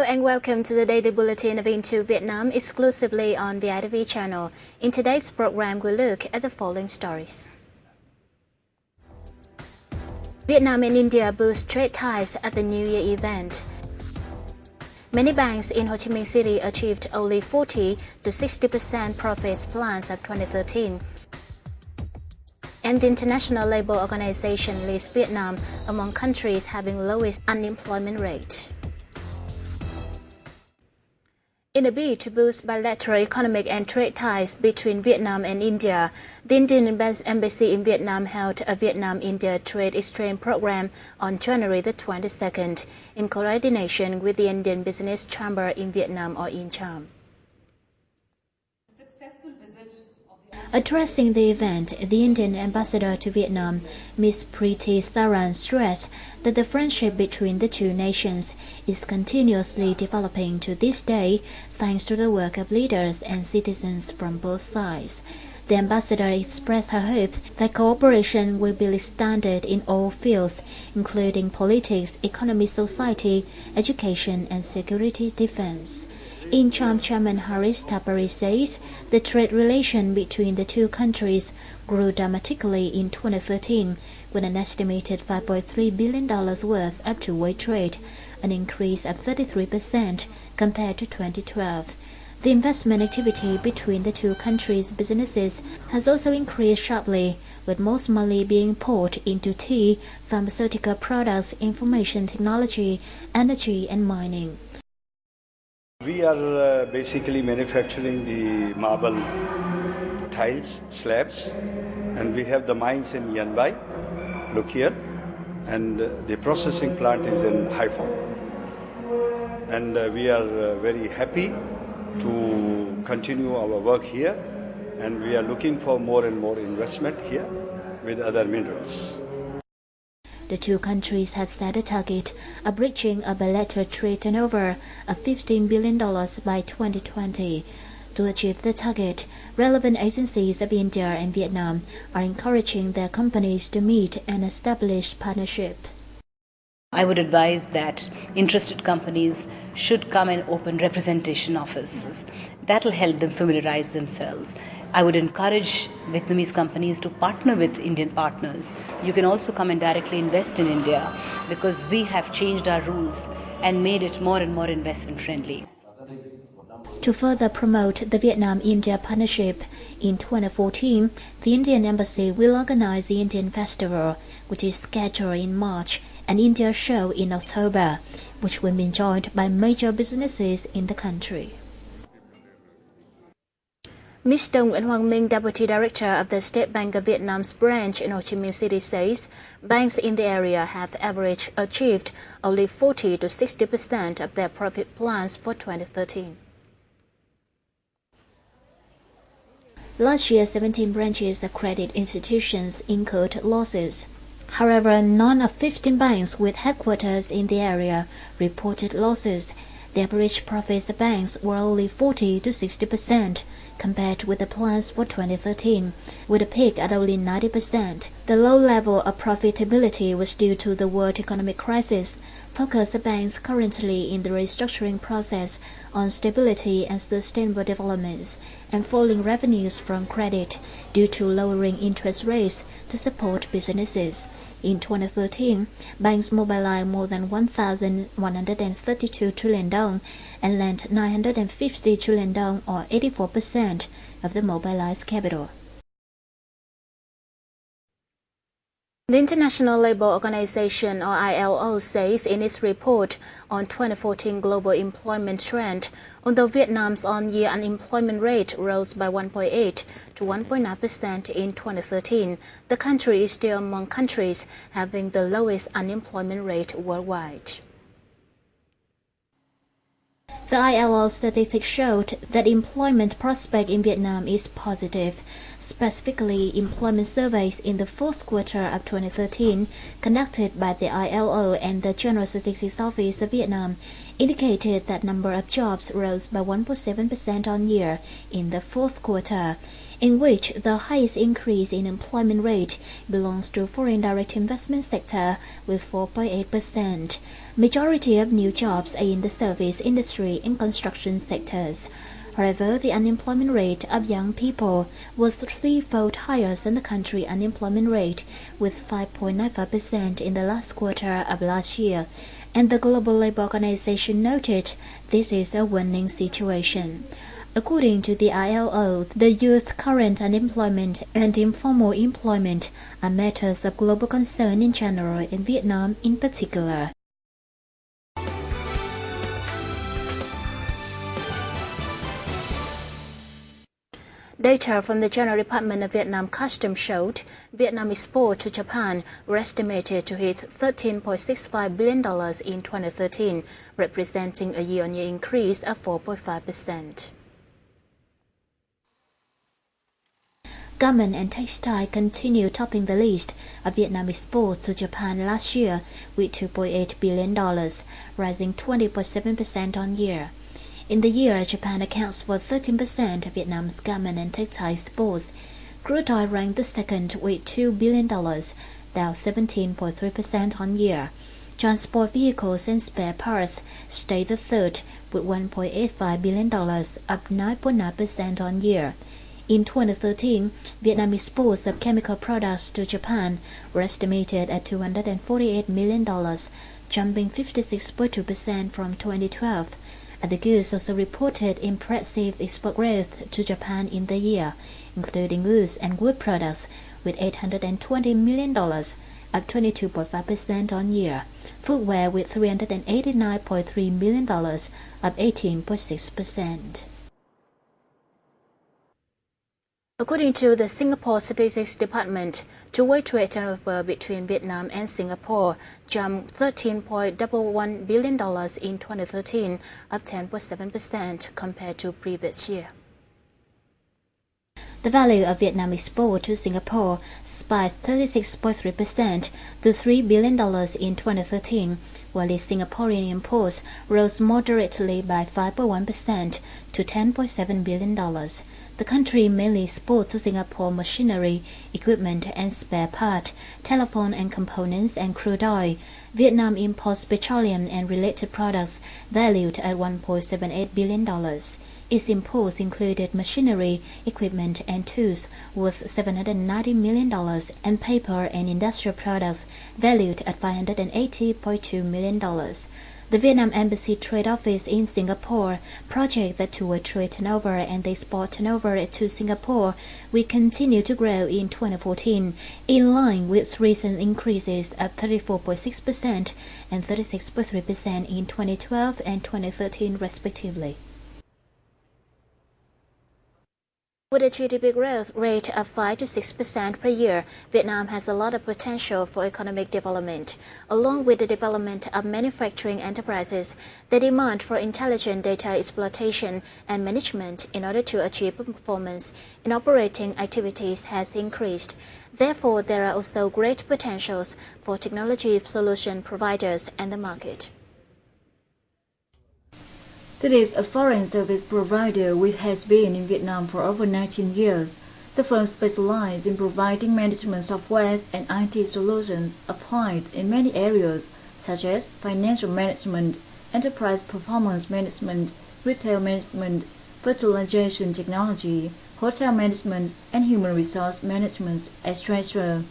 Hello and welcome to the Daily Bulletin of Into Vietnam exclusively on VITV channel. In today's program, we'll look at the following stories. Vietnam and India boost trade ties at the New Year event. Many banks in Ho Chi Minh City achieved only 40 to 60% profits plans of 2013. And the International Labour Organization lists Vietnam among countries having lowest unemployment rate. In a bid to boost bilateral economic and trade ties between Vietnam and India, the Indian Embassy in Vietnam held a Vietnam-India Trade Exchange Program on January the 22nd in coordination with the Indian Business Chamber in Vietnam or INCHAM. Addressing the event, the Indian ambassador to Vietnam, Ms. Preeti Saran, stressed that the friendship between the two nations is continuously developing to this day thanks to the work of leaders and citizens from both sides. The ambassador expressed her hope that cooperation will be extended in all fields, including politics, economy, society, education, and security defense. INCHAM Chairman Haris Tapari says the trade relation between the two countries grew dramatically in 2013 with an estimated $5.3 billion worth of two-way trade, an increase of 33% compared to 2012. The investment activity between the two countries' businesses has also increased sharply, with most money being poured into tea, pharmaceutical products, information technology, energy, and mining. We are basically manufacturing the marble tiles, slabs, and we have the mines in Yan Bai, look here, and the processing plant is in Haiphong. And we are very happy to continue our work here, and we are looking for more and more investment here with other minerals. The two countries have set a target of reaching a bilateral trade turnover of $15 billion by 2020. To achieve the target, relevant agencies of India and Vietnam are encouraging their companies to meet and establish partnership. I would advise that interested companies should come and open representation offices. That will help them familiarize themselves. I would encourage Vietnamese companies to partner with Indian partners. You can also come and directly invest in India because we have changed our rules and made it more and more investment friendly. To further promote the Vietnam-India partnership, in 2014, the Indian Embassy will organize the Indian Festival, which is scheduled in March, and India Show in October, which will be joined by major businesses in the country. Mr. Nguyễn Hoàng Minh, Deputy Director of the State Bank of Vietnam's branch in Ho Chi Minh City, says banks in the area have achieved only 40 to 60% of their profit plans for 2013. Last year, 17 branches of credit institutions incurred losses. However, none of 15 banks with headquarters in the area reported losses. The average profits of banks were only 40 to 60% compared with the plans for 2013, with a peak at only 90%. The low level of profitability was due to the world economic crisis, focused the banks currently in the restructuring process on stability and sustainable developments, and falling revenues from credit due to lowering interest rates to support businesses. In 2013, banks mobilized more than 1,132 trillion dong and lent 950 trillion dong, or 84% of the mobilized capital. The International Labour Organization, or ILO, says in its report on 2014 global employment trend, although Vietnam's on-year unemployment rate rose by 1.8 to 1.9% in 2013, the country is still among countries having the lowest unemployment rate worldwide. The ILO statistics showed that employment prospect in Vietnam is positive. Specifically, employment surveys in the fourth quarter of 2013 conducted by the ILO and the General Statistics Office of Vietnam indicated that number of jobs rose by 1.7% on year in the fourth quarter, in which the highest increase in employment rate belongs to foreign direct investment sector with 4.8%. Majority of new jobs are in the service industry and construction sectors. However, the unemployment rate of young people was threefold higher than the country unemployment rate, with 5.95% in the last quarter of last year, and the Global Labour Organization noted this is a winning situation. According to the ILO, the youth current unemployment and informal employment are matters of global concern in general and Vietnam in particular. Data from the General Department of Vietnam Customs showed Vietnam exports to Japan were estimated to hit $13.65 billion in 2013, representing a year-on-year increase of 4.5%. Garment and textile continue topping the list of Vietnam exports to Japan last year with $2.8 billion, rising 20.7% on year. In the year, Japan accounts for 13% of Vietnam's garment and textile exports. Crude oil ranked the second with $2 billion, down 17.3% on year. Transport vehicles and spare parts stayed the third with $1.85 billion, up 9.9% on year. In 2013, Vietnam exports of chemical products to Japan were estimated at $248 million, jumping 56.2% from 2012. The goods also reported impressive export growth to Japan in the year, including goods and wood products, with $820 million, up 22.5% on year. Footwear with $389.3 million, up 18.6%. According to the Singapore Statistics Department, two-way trade turnover between Vietnam and Singapore jumped $13.11 billion in 2013, up 10.7% compared to previous year. The value of Vietnam export to Singapore spiked 36.3% to $3 billion in 2013, while its Singaporean imports rose moderately by 5.1% to $10.7 billion. The country mainly exports to Singapore machinery, equipment and spare parts, telephone and components, and crude oil. Vietnam imports petroleum and related products valued at $1.78 billion. Its imports included machinery, equipment and tools worth $790 million and paper and industrial products valued at $580.2 million. The Vietnam Embassy Trade Office in Singapore projects that two-way trade turnover and the export turnover to Singapore will continue to grow in 2014, in line with recent increases of 34.6% and 36.3% in 2012 and 2013 respectively. With a GDP growth rate of 5 to 6% per year, Vietnam has a lot of potential for economic development. Along with the development of manufacturing enterprises, the demand for intelligent data exploitation and management in order to achieve performance in operating activities has increased. Therefore, there are also great potentials for technology solution providers and the market. That is a foreign service provider which has been in Vietnam for over 19 years. The firm specializes in providing management software and IT solutions applied in many areas such as financial management, enterprise performance management, retail management, virtualization technology, hotel management, and human resource management, etc.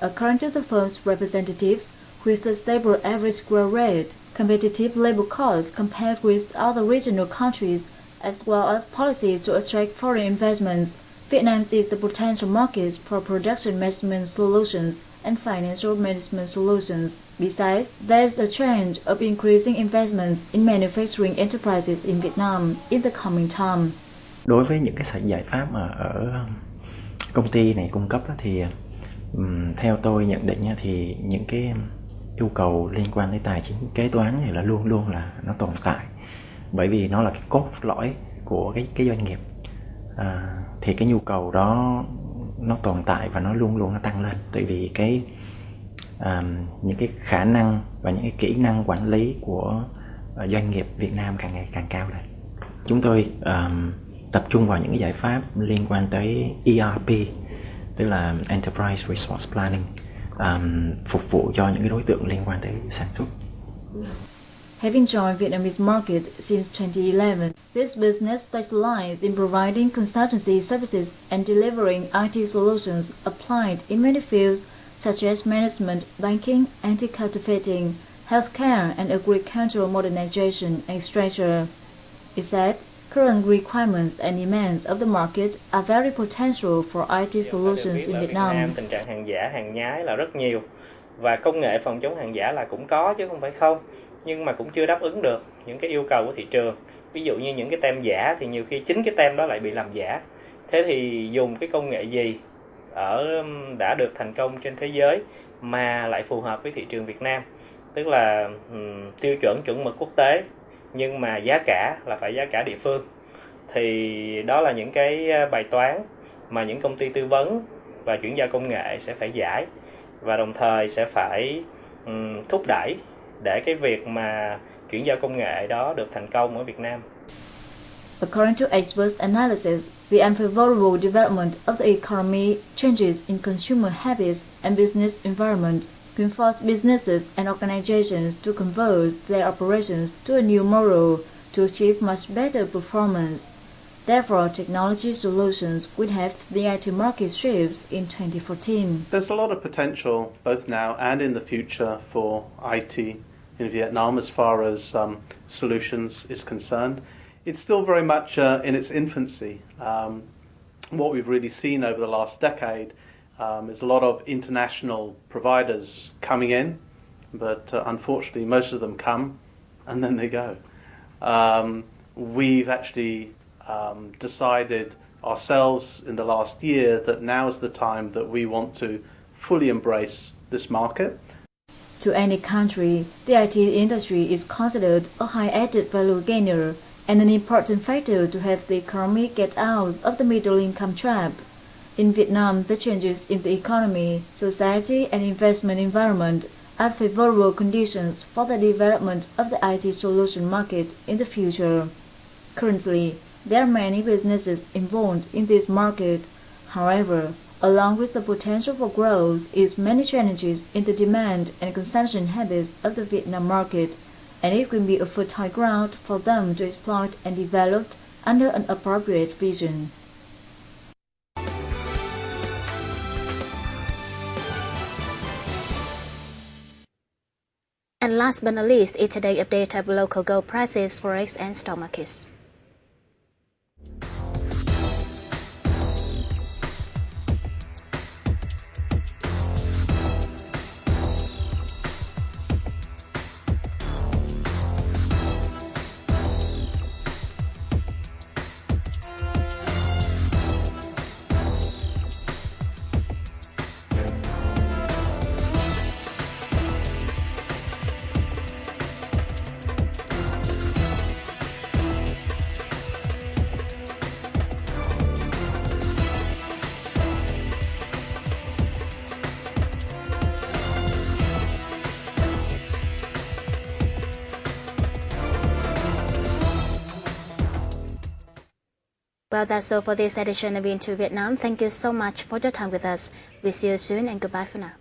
According to the firm's representatives, with a stable average growth rate, competitive labor costs compared with other regional countries, as well as policies to attract foreign investments, Vietnam is the potential market for production management solutions and financial management solutions. Besides, there is a trend of increasing investments in manufacturing enterprises in Vietnam in the coming time. Đối với những cái giải pháp mà ở công ty này cung cấp thì theo tôi nhận định thì những cái yêu cầu liên quan đến tài chính kế toán thì là luôn luôn là nó tồn tại, bởi vì nó là cái cốt lõi của cái doanh nghiệp, thì cái nhu cầu đó nó tồn tại và nó luôn luôn nó tăng lên, tại vì những cái khả năng và những cái kỹ năng quản lý của doanh nghiệp Việt Nam càng ngày càng cao lên. Chúng tôi tập trung vào những cái giải pháp liên quan tới ERP, tức là Enterprise Resource Planning, phục vụ cho những cái đối tượng liên quan tới sản xuất. Having joined Vietnamese market since 2011, this business specializes in providing consultancy services and delivering IT solutions applied in many fields such as management, banking, anti-counterfeiting, healthcare, and agricultural modernization, etc. It said, current requirements and demands of the market are very potential for IT solutions in Vietnam. Tình trạng hàng giả, hàng nhái là rất nhiều và công nghệ phòng chống hàng giả là cũng có chứ không phải không, nhưng mà cũng chưa đáp ứng được những cái yêu cầu của thị trường. Ví dụ như những cái tem giả thì nhiều khi chính cái tem đó lại bị làm giả. Thế thì dùng cái công nghệ gì đã được thành công trên thế giới mà lại phù hợp với thị trường Việt Nam, tức là tiêu chuẩn mực quốc tế nhưng mà giá cả là phải giá cả địa phương. Thì đó là những cái bài toán mà những công ty tư vấn và chuyển giao công nghệ sẽ phải giải, và đồng thời sẽ phải thúc đẩy để cái việc mà chuyển giao công nghệ đó được thành công ở Việt Nam. According to experts' analysis, the unfavorable development of the economy, changes in consumer habits and business environment can force businesses and organizations to convert their operations to a new model to achieve much better performance. Therefore, technology solutions will help the IT market shapes in 2014. There's a lot of potential both now and in the future for IT in Vietnam as far as solutions is concerned. It's still very much in its infancy. What we've really seen over the last decade is a lot of international providers coming in, but unfortunately most of them come and then they go. We've actually decided ourselves in the last year that now is the time that we want to fully embrace this market. To any country, the IT industry is considered a high added value gainer and an important factor to help the economy get out of the middle income trap. In Vietnam, the changes in the economy, society, and investment environment are favorable conditions for the development of the IT solution market in the future. Currently, there are many businesses involved in this market. However, along with the potential for growth is many challenges in the demand and consumption habits of the Vietnam market, and it will be a fertile ground for them to exploit and develop under an appropriate vision. And last but not least, is today's update of local gold prices, forex, and stock markets. Well, that's all for this edition of Into Vietnam. Thank you so much for your time with us. We'll see you soon and goodbye for now.